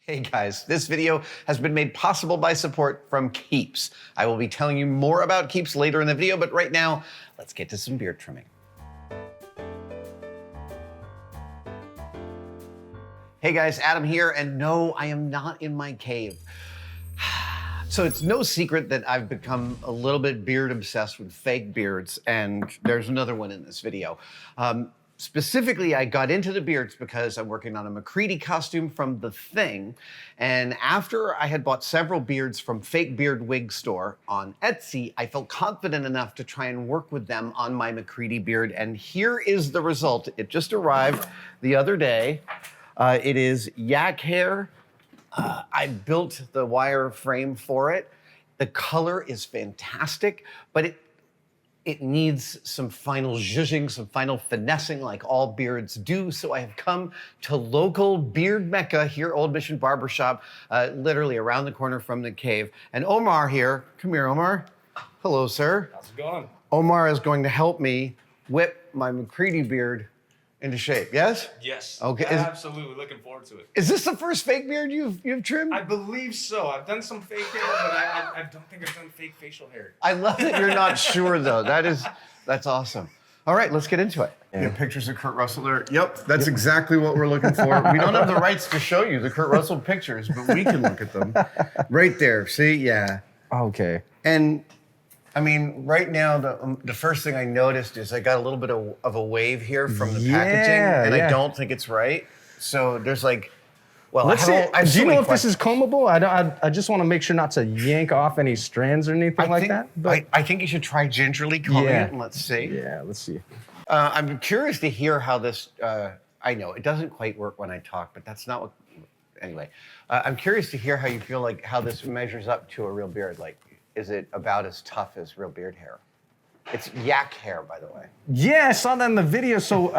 Hey guys, this video has been made possible by support from Keeps. I will be telling you more about Keeps later in the video, but right now, let's get to some beard trimming. Hey guys, Adam here, and no, I am not in my cave. So it's no secret that I've become a little bit beard obsessed with fake beards, and there's another one in this video. Specifically, I got into the beards because I'm working on a MacReady costume from The Thing. And after I had bought several beards from Fake Beard Wig Store on Etsy, I felt confident enough to try and work with them on my MacReady beard. And here is the result. It just arrived the other day. It is yak hair. I built the wire frame for it. The color is fantastic, but it needs some final zhuzhing, some final finessing like all beards do. So I have come to local beard mecca here, Old Mission Barbershop, literally around the corner from the cave. And Omar here, come here, Omar. Hello, sir. How's it going? Omar is going to help me whip my MacReady beard into shape, yes? Yes. Okay. Absolutely, looking forward to it. Is this the first fake beard you've trimmed? I believe so. I've done some fake hair, but I don't think I've done fake facial hair. I love that you're not sure though. That's awesome. All right, let's get into it. You have pictures of Kurt Russell there? Yep, that's exactly what we're looking for. We don't have the rights to show you the Kurt Russell pictures, but we can look at them. Right there, see, yeah. Okay. And I mean, right now, the first thing I noticed is I got a little bit of a wave here from the packaging, and I don't think it's right. So there's like, well, Let's see. Do you know if this is questions. combable? I just want to make sure not to yank off any strands or anything like that. But I think you should try gingerly combing it, and let's see. yeah, let's see. I'm curious to hear how this, I know it doesn't quite work when I talk, but that's not what, anyway. I'm curious to hear how you feel like how this measures up to a real beard. Like, is it about as tough as real beard hair? It's yak hair, by the way. Yeah, I saw that in the video. So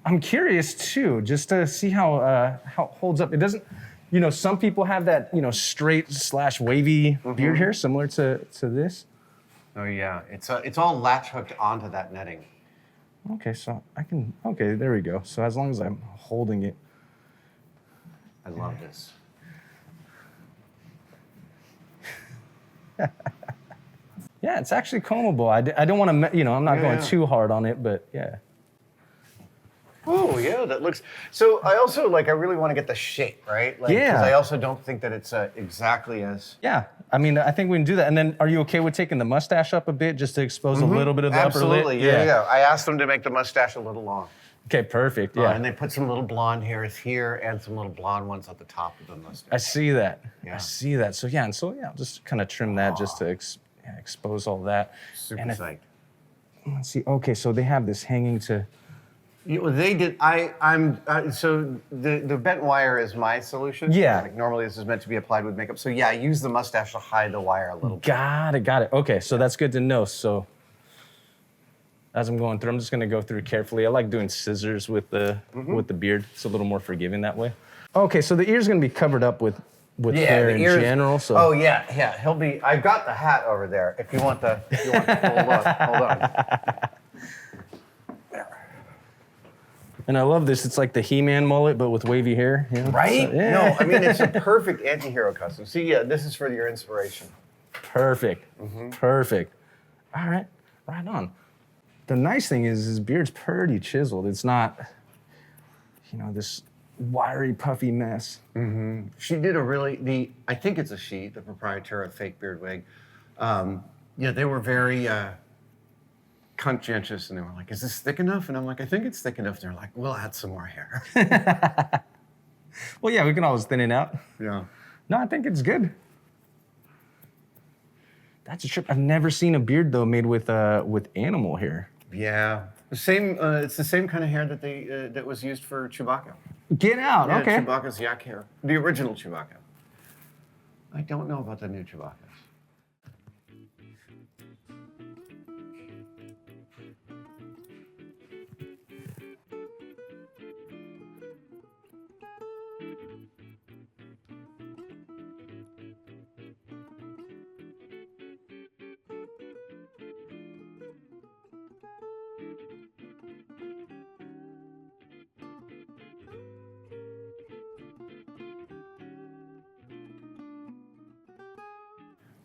I'm curious too, just to see how it holds up. It doesn't, some people have that, straight / wavy beard hair similar to this. Oh yeah, it's all latch hooked onto that netting. Okay, so okay, there we go. So as long as I'm holding it. I love this. Yeah, it's actually combable. I don't want to, I'm not going too hard on it, but yeah. Oh yeah, that looks. So I also I really want to get the shape right. Yeah. Because I also don't think that it's exactly as. Yeah, I mean, I think we can do that. And then, are you okay with taking the mustache up a bit just to expose a little bit of the upper lip? Absolutely, yeah. I asked them to make the mustache a little long. Okay, perfect. Yeah, And they put some little blonde hairs here and some little blonde ones at the top of the mustache. I see that. Yeah. I see that. So yeah, I'll just kind of trim that just to expose all that. Super And psyched. Let's see. Okay, so they have this hanging to. They did. So the bent wire is my solution. Yeah. Like normally this is meant to be applied with makeup. So yeah, I use the mustache to hide the wire a little bit. Got it. Okay, so that's good to know. So as I'm going through, I'm just gonna go through carefully. I like doing scissors with the beard. It's a little more forgiving that way. Okay, so the ear's gonna be covered up with hair in general. So. Oh yeah. He'll be. I've got the hat over there. If you want the. Hold on. And I love this. It's like the He-Man mullet, but with wavy hair. Right? So, yeah. No, I mean it's a perfect anti-hero costume. See, yeah, this is for your inspiration. Perfect. Perfect. All right. Right on. The nice thing is his beard's pretty chiseled. It's not, this wiry, puffy mess. She did I think it's a she, the proprietor of Fake Beard Wig. They were very conscientious, and they were like, "Is this thick enough?" And I'm like, "I think it's thick enough." And they're like, "We'll add some more hair." Well, yeah, we can always thin it out. Yeah. No, I think it's good. That's a trip. I've never seen a beard though made with animal hair. Yeah. The same. It's the same kind of hair that that was used for Chewbacca. Get out. Yeah, Okay. Chewbacca's yak hair. The original Chewbacca. I don't know about the new Chewbaccas.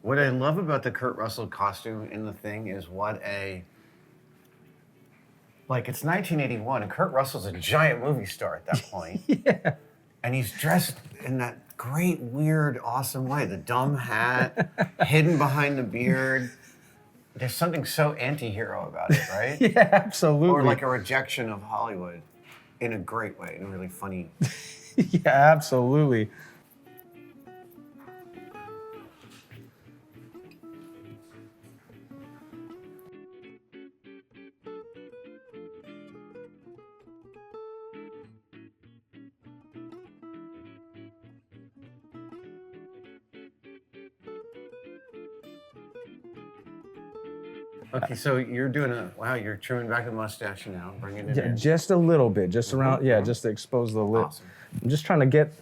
What I love about the Kurt Russell costume in the thing is it's 1981 and Kurt Russell's a giant movie star at that point. Yeah. And he's dressed in that great, weird, awesome way. The dumb hat, hidden behind the beard. There's something so anti-hero about it, right? Yeah, absolutely. Or like a rejection of Hollywood in a great way, in a really funny. Yeah, absolutely. Okay, so you're doing you're trimming back the mustache now, bringing it Yeah, in. just a little bit, just around, just to expose the lip. Awesome. I'm just trying to get.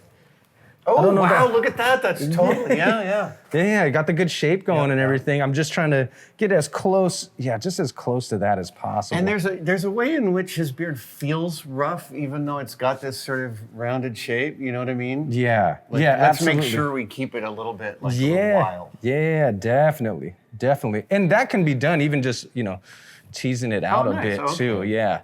Oh, don't know wow, about- look at that. That's totally, yeah. Yeah, I got the good shape going and yeah. everything. I'm just trying to get as close, just as close to that as possible. And there's a way in which his beard feels rough, even though it's got this sort of rounded shape. You know what I mean? yeah, Like, yeah, let's absolutely. make sure we keep it a little bit like a little wild. Yeah, definitely. And that can be done even just, teasing it out a nice. bit Okay. too. Yeah.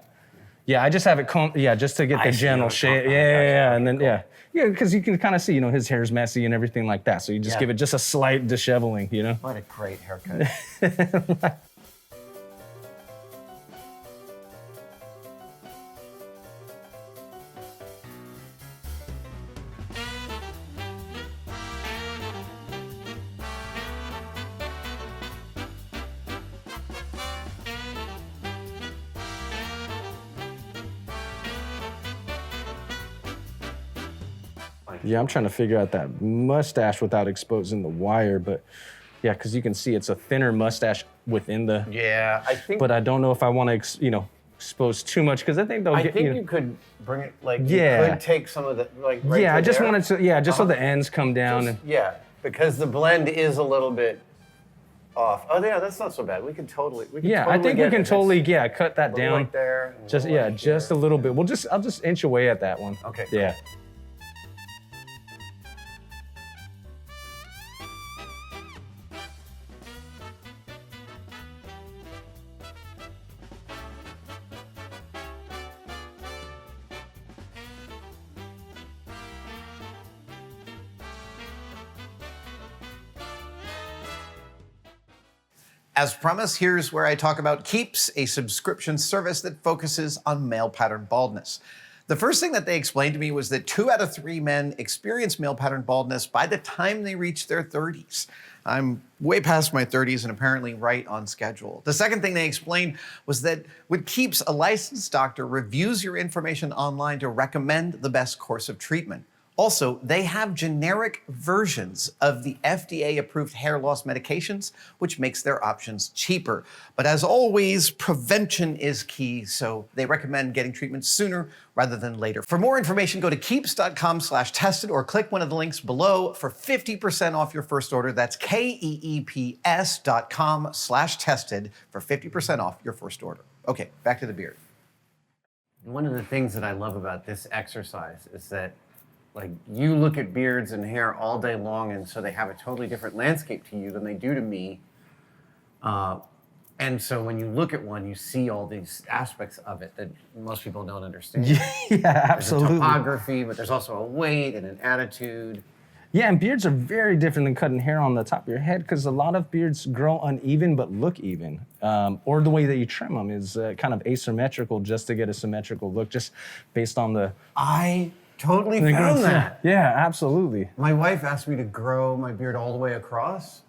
Yeah, I just have it combed, just to get I the see general what you're shape. talking Yeah, about. and then, Yeah, because you can kind of see, his hair's messy and everything like that. So you just Yeah. give it just a slight disheveling, What a great haircut. Yeah, I'm trying to figure out that mustache without exposing the wire, but yeah, because you can see it's a thinner mustache within the. Yeah, I think. But I don't know if I want to, expose too much because I think they'll I get. think you could bring it like Yeah. you could take some of the like. Right Yeah, to I just there. wanted to. Just so the ends come down. Just- yeah, because the blend is a little bit off. Oh yeah, that's not so bad. We could totally. We could Yeah, totally I think we get can it. totally It's cut that a little down. right there. and a Just little right just a here. little bit. I'll just inch away at that one. Okay, Yeah. As promised, here's where I talk about Keeps, a subscription service that focuses on male pattern baldness. The first thing that they explained to me was that 2 out of 3 men experience male pattern baldness by the time they reach their 30s. I'm way past my 30s and apparently right on schedule. The second thing they explained was that with Keeps, a licensed doctor reviews your information online to recommend the best course of treatment. Also, they have generic versions of the FDA-approved hair loss medications, which makes their options cheaper. But as always, prevention is key, so they recommend getting treatment sooner rather than later. For more information, go to keeps.com/tested or click one of the links below for 50% off your first order. That's keeps.com/tested for 50% off your first order. Okay, back to the beard. One of the things that I love about this exercise is that you look at beards and hair all day long, and so they have a totally different landscape to you than they do to me. And so when you look at one, you see all these aspects of it that most people don't understand. Yeah, There's a absolutely. topography, but there's also a weight and an attitude. Yeah, and beards are very different than cutting hair on the top of your head because a lot of beards grow uneven but look even. Or the way that you trim them is kind of asymmetrical just to get a symmetrical look, just based on the. I totally found that. Yeah, absolutely. My wife asked me to grow my beard all the way across,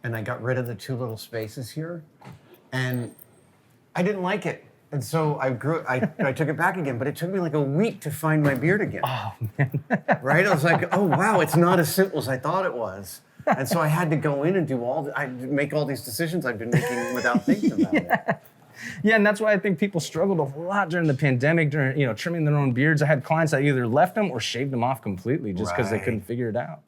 and I got rid of the 2 little spaces here, and I didn't like it. And so I took it back again, but it took me like a week to find my beard again. Oh, man. Right? I was like, oh, wow, it's not as simple as I thought it was. And so I had to go in and make all these decisions I've been making without thinking about it. Yeah, and that's why I think people struggled a lot during the pandemic, during trimming their own beards. I had clients that either left them or shaved them off completely just because they Right. couldn't figure it out.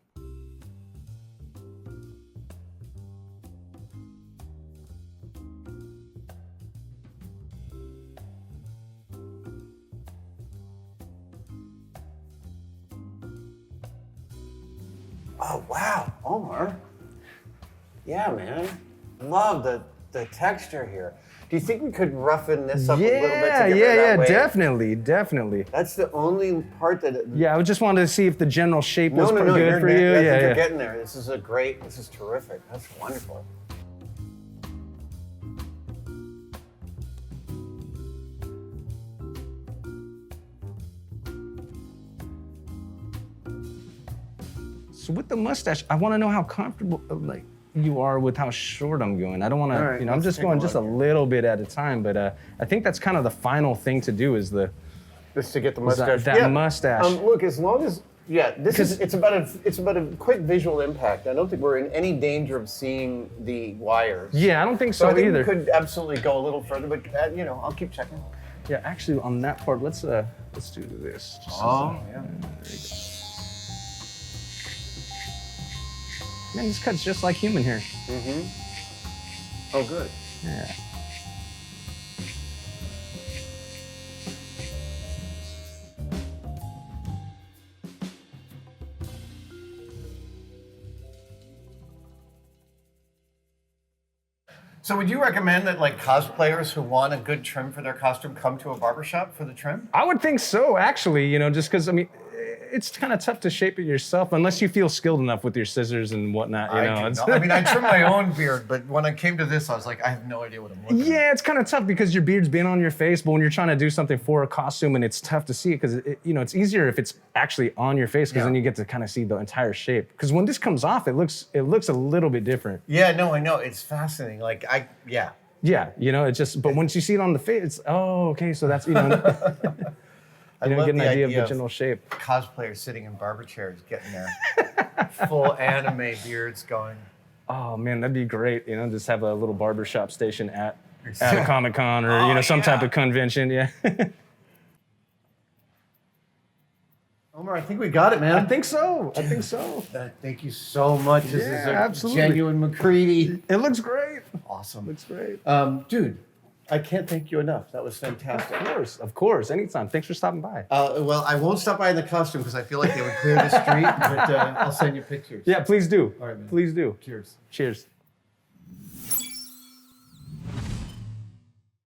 Oh, wow, Omar. Yeah, man. Love the texture here. Do you think we could roughen this up a little bit to get rid of that wave? Definitely. That's the only part that. Yeah, I just wanted to see if the general shape was No, good for you. You're getting there. This is terrific. That's wonderful. So with the mustache, I want to know how comfortable you are with how short I'm going. I don't want All right, to, I'm just going just a little bit at a time, but I think that's kind of the final thing to do is Just to get the mustache. that mustache. Look, as long as it's about a quick visual impact. I don't think we're in any danger of seeing the wires. Yeah, I don't think so I think either. we could absolutely go a little further, but I'll keep checking. Yeah, actually, on that part, let's do this. Yeah. Man, this cut's just like human hair. Oh, good. Yeah. So would you recommend that like cosplayers who want a good trim for their costume come to a barbershop for the trim? I would think so, actually, just because, I mean, it's kind of tough to shape it yourself unless you feel skilled enough with your scissors and whatnot, I trim my own beard, but when I came to this, I was like, I have no idea what I'm looking at. Yeah, it's kind of tough because your beard's been on your face, but when you're trying to do something for a costume and it's tough to see it because, it's easier if it's actually on your face because then you get to kind of see the entire shape. Because when this comes off, it looks a little bit different. Yeah, no, I know. It's fascinating. Yeah, it's just, but once you see it on the face, it's, oh, okay, so that's, I get an the idea of the general shape. Cosplayers sitting in barber chairs getting their full anime beards going. Oh man, that'd be great. Just have a little barbershop station at a Comic-Con or some type of convention. Yeah. Omar, I think we got it, man. I think so. Thank you so much. This is a absolutely. genuine MacReady. It looks great. Awesome. Looks great. Dude, I can't thank you enough. That was fantastic. Of course. Anytime. Thanks for stopping by. Well, I won't stop by in the costume because I feel like they would clear the street, but I'll send you pictures. Yeah, please do. All right, man. Please do. Cheers. Cheers.